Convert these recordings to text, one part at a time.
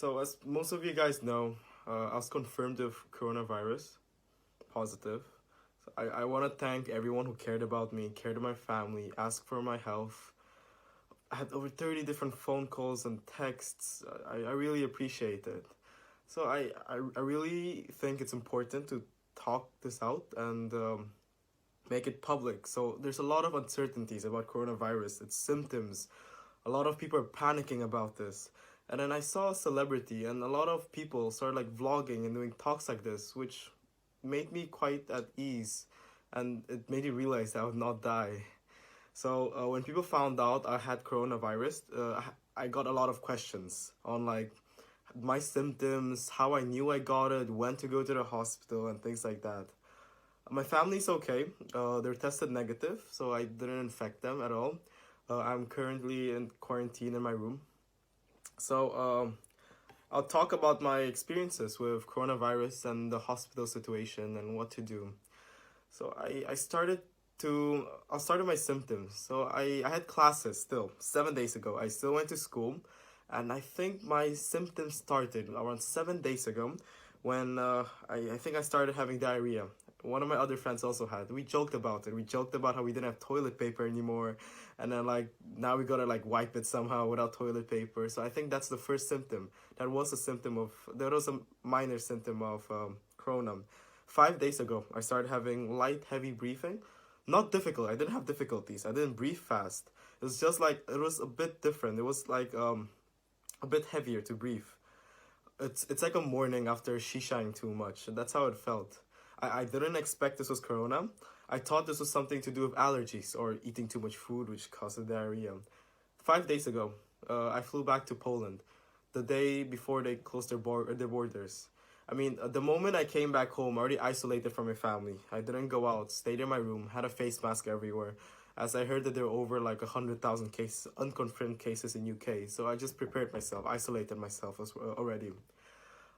So as most of you guys know, I was confirmed with coronavirus, positive. So I want to thank everyone who cared about me, cared about my family, asked for my health. I had over 30 different phone calls and texts. I really appreciate it. So I really think it's important to talk this out and make it public. So there's a lot of uncertainties about coronavirus, its symptoms. A lot of people are panicking about this. And then I saw a celebrity and a lot of people started like vlogging and doing talks like this, which made me quite at ease and it made me realize that I would not die. So when people found out I had coronavirus, I got a lot of questions on like my symptoms, how I knew I got it, when to go to the hospital, and things like that. My family's okay. They're tested negative, so I didn't infect them at all. I'm currently in quarantine in my room. So I'll talk about my experiences with coronavirus and the hospital situation and what to do. So I'll start with my symptoms. So I had classes still 7 days ago. I still went to school, and I think my symptoms started around 7 days ago when I think I started having diarrhea. One of my other friends also had. We joked about it. We joked about how we didn't have toilet paper anymore, and then like now we gotta like wipe it somehow without toilet paper. So I think that's the first symptom. That was a minor symptom of corona. 5 days ago, I started having light, heavy breathing. Not difficult. I didn't have difficulties. I didn't breathe fast. It was just like it was a bit different. It was like a bit heavier to breathe. It's like a morning after shishaing too much. That's how it felt. I didn't expect this was corona. I thought this was something to do with allergies or eating too much food, which causes diarrhea. 5 days ago, I flew back to Poland, the day before they closed their borders. I mean, the moment I came back home, already isolated from my family. I didn't go out, stayed in my room, had a face mask everywhere, as I heard that there were over like 100,000 cases, unconfirmed cases in UK. So I just prepared myself, isolated myself already.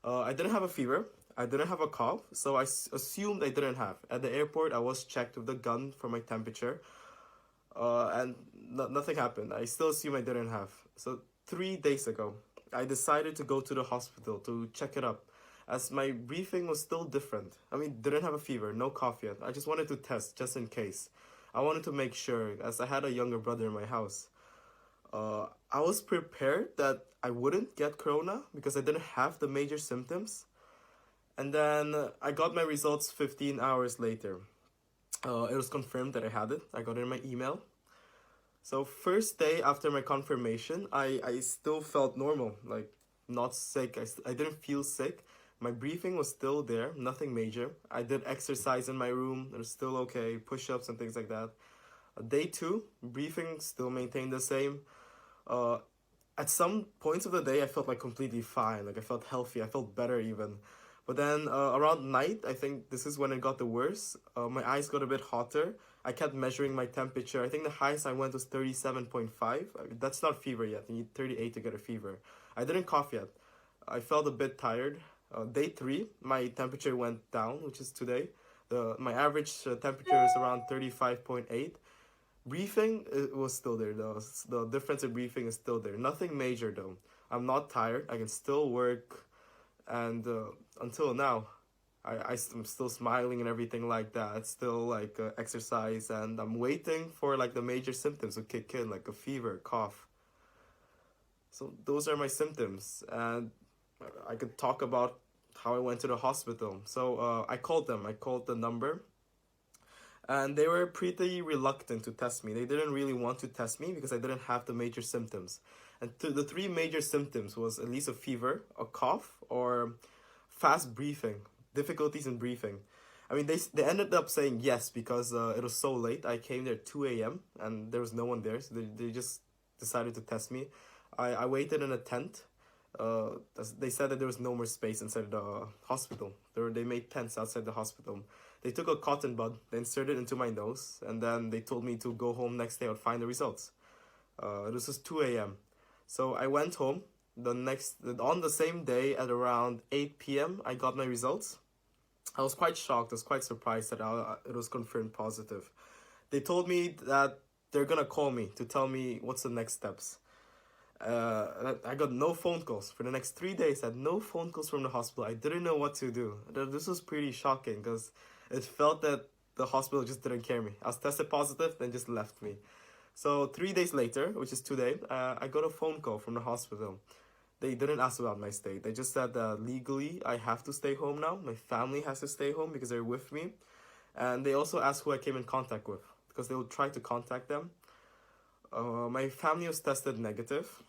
I didn't have a fever. I didn't have a cough, so I assumed I didn't have. At the airport, I was checked with the gun for my temperature, and nothing happened. I still assume I didn't have. So 3 days ago, I decided to go to the hospital to check it up, as my breathing was still different. I mean, didn't have a fever, no cough yet. I just wanted to test, just in case. I wanted to make sure, as I had a younger brother in my house. I was prepared that I wouldn't get corona because I didn't have the major symptoms. And then I got my results 15 hours later. It was confirmed that I had it. I got it in my email. So first day after my confirmation, I still felt normal, like not sick. I didn't feel sick. My breathing was still there, nothing major. I did exercise in my room. It was still okay, push-ups and things like that. Day two, breathing still maintained the same. Uh, at some points of the day, I felt like completely fine. Like I felt healthy. I felt better even. But then around night, I think this is when it got the worst. My eyes got a bit hotter. I kept measuring my temperature. I think the highest I went was 37.5. That's not fever yet. You need 38 to get a fever. I didn't cough yet. I felt a bit tired. Day three, my temperature went down, which is today. My average temperature is around 35.8. Breathing it was still there though. The difference in breathing is still there. Nothing major though. I'm not tired. I can still work, and until now, I'm still smiling and everything like that. Still like exercise, and I'm waiting for like the major symptoms to kick in, like a fever, cough. So those are my symptoms, and I could talk about how I went to the hospital. So I called them. I called the number, and they were pretty reluctant to test me. They didn't really want to test me because I didn't have the major symptoms. And the three major symptoms was at least a fever, a cough, or fast breathing, difficulties in breathing. I mean, they ended up saying yes because it was so late. I came there at 2 a.m. and there was no one there, so they just decided to test me. I waited in a tent. They said that there was no more space inside the hospital. They made tents outside the hospital. They took a cotton bud, they inserted it into my nose, and then they told me to go home next day and find the results. This was 2 a.m. So I went home. On the same day at around 8 p.m. I got my results. I was quite shocked. I was quite surprised that it was confirmed positive. They told me that they're gonna call me to tell me what's the next steps. I got no phone calls for the next 3 days. I had no phone calls from the hospital. I didn't know what to do. This was pretty shocking because it felt that the hospital just didn't care me. I was tested positive, then just left me. So 3 days later, which is today, I got a phone call from the hospital. They didn't ask about my state. They just said that legally I have to stay home now. My family has to stay home because they're with me. And they also asked who I came in contact with because they would try to contact them. My family was tested negative.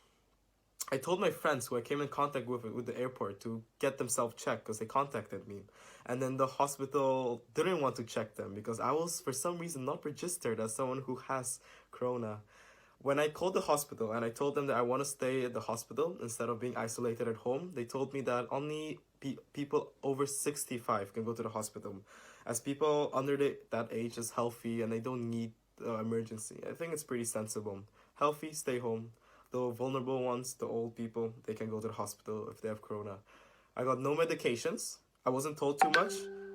I told my friends who I came in contact with the airport to get themselves checked because they contacted me. And then the hospital didn't want to check them because I was, for some reason, not registered as someone who has corona. When I called the hospital and I told them that I want to stay at the hospital instead of being isolated at home, they told me that only people over 65 can go to the hospital, as people under that age is healthy and they don't need emergency. I think it's pretty sensible. Healthy, stay home. The vulnerable ones, the old people, they can go to the hospital if they have corona. I got no medications. I wasn't told too much,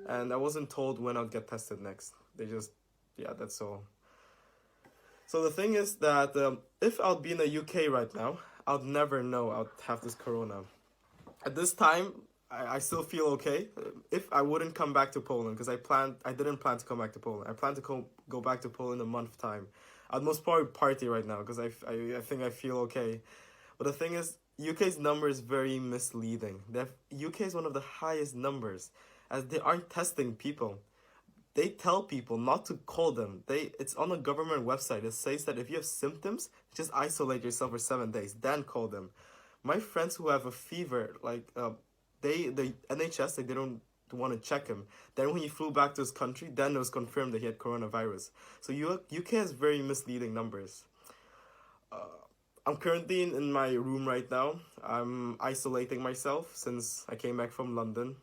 and I wasn't told when I'd get tested next. They just, yeah, that's all. So the thing is that if I'd be in the UK right now, I'd never know I'd have this corona. At this time, I still feel okay. If I wouldn't come back to Poland, because I didn't plan to come back to Poland. I plan to go back to Poland in a month's time. I'd most probably party right now because I think I feel okay. But the thing is, UK's number is very misleading. UK is one of the highest numbers, as they aren't testing people. They tell people not to call them. It's on a government website. It says that if you have symptoms, just isolate yourself for 7 days, then call them. My friends who have a fever, like the NHS, they don't want to check him. Then when he flew back to his country, then it was confirmed that he had coronavirus. So UK has very misleading numbers. I'm currently in my room right now. I'm isolating myself since I came back from London.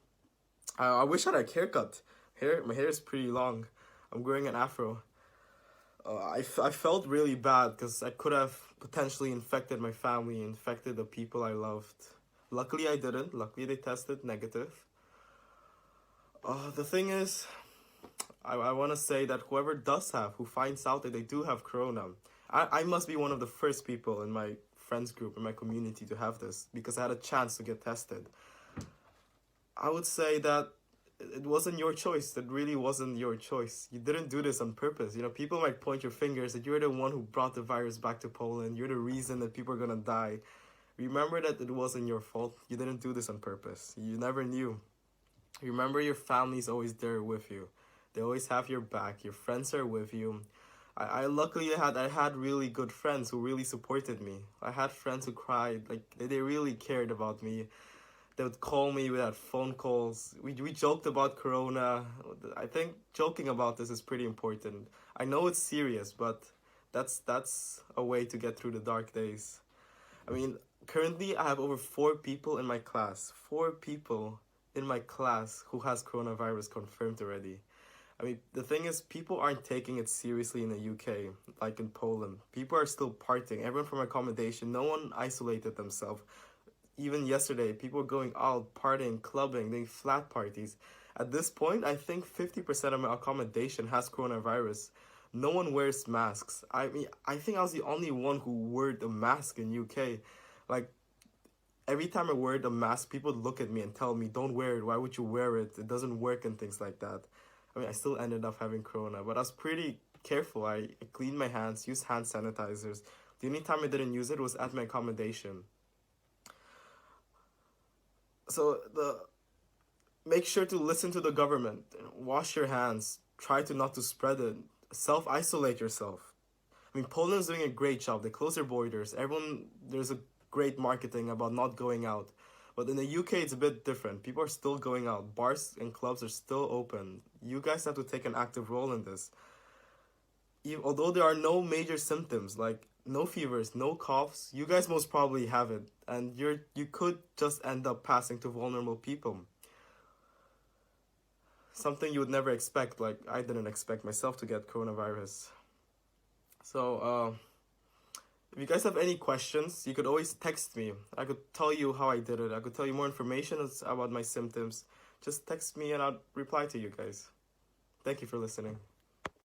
I wish I had a haircut. My hair is pretty long. I'm growing an afro. I felt really bad because I could have potentially infected my family, infected the people I loved. Luckily I didn't. Luckily they tested negative. The thing is, I want to say that whoever does have, who finds out that they do have corona, I must be one of the first people in my friends group, in my community to have this, because I had a chance to get tested. I would say that it wasn't your choice. It really wasn't your choice. You didn't do this on purpose. You know, people might point your fingers that you're the one who brought the virus back to Poland. You're the reason that people are gonna die. Remember that it wasn't your fault. You didn't do this on purpose. You never knew. Remember, your family's always there with you. They always have your back. Your friends are with you. I luckily had really good friends who really supported me. I had friends who cried. Like, they really cared about me. They would call me. We had phone calls. We joked about corona. I think joking about this is pretty important. I know it's serious, but that's a way to get through the dark days. I mean, currently I have over 4 people in my class. 4 people in my class who has coronavirus confirmed already. I mean, the thing is, people aren't taking it seriously in the UK, like in Poland. People are still partying. Everyone from accommodation, no one isolated themselves. Even yesterday, people were going out, partying, clubbing, doing flat parties. At this point, I think 50% of my accommodation has coronavirus. No one wears masks. I mean, I think I was the only one who wore a mask in UK. Like, every time I wear the mask, people would look at me and tell me, don't wear it. Why would you wear it? It doesn't work and things like that. I mean, I still ended up having corona, but I was pretty careful. I cleaned my hands, used hand sanitizers. The only time I didn't use it was at my accommodation. So make sure to listen to the government. Wash your hands. Try to not to spread it. Self-isolate yourself. I mean, Poland's doing a great job. They close their borders. There's a great marketing about not going out. But in the UK, it's a bit different. People are still going out. Bars and clubs are still open. You guys have to take an active role in this. Although there are no major symptoms, like no fevers, no coughs, you guys most probably have it. And you could just end up passing to vulnerable people. Something you would never expect. Like, I didn't expect myself to get coronavirus. So, if you guys have any questions, you could always text me. I could tell you how I did it. I could tell you more information about my symptoms. Just text me and I'll reply to you guys. Thank you for listening.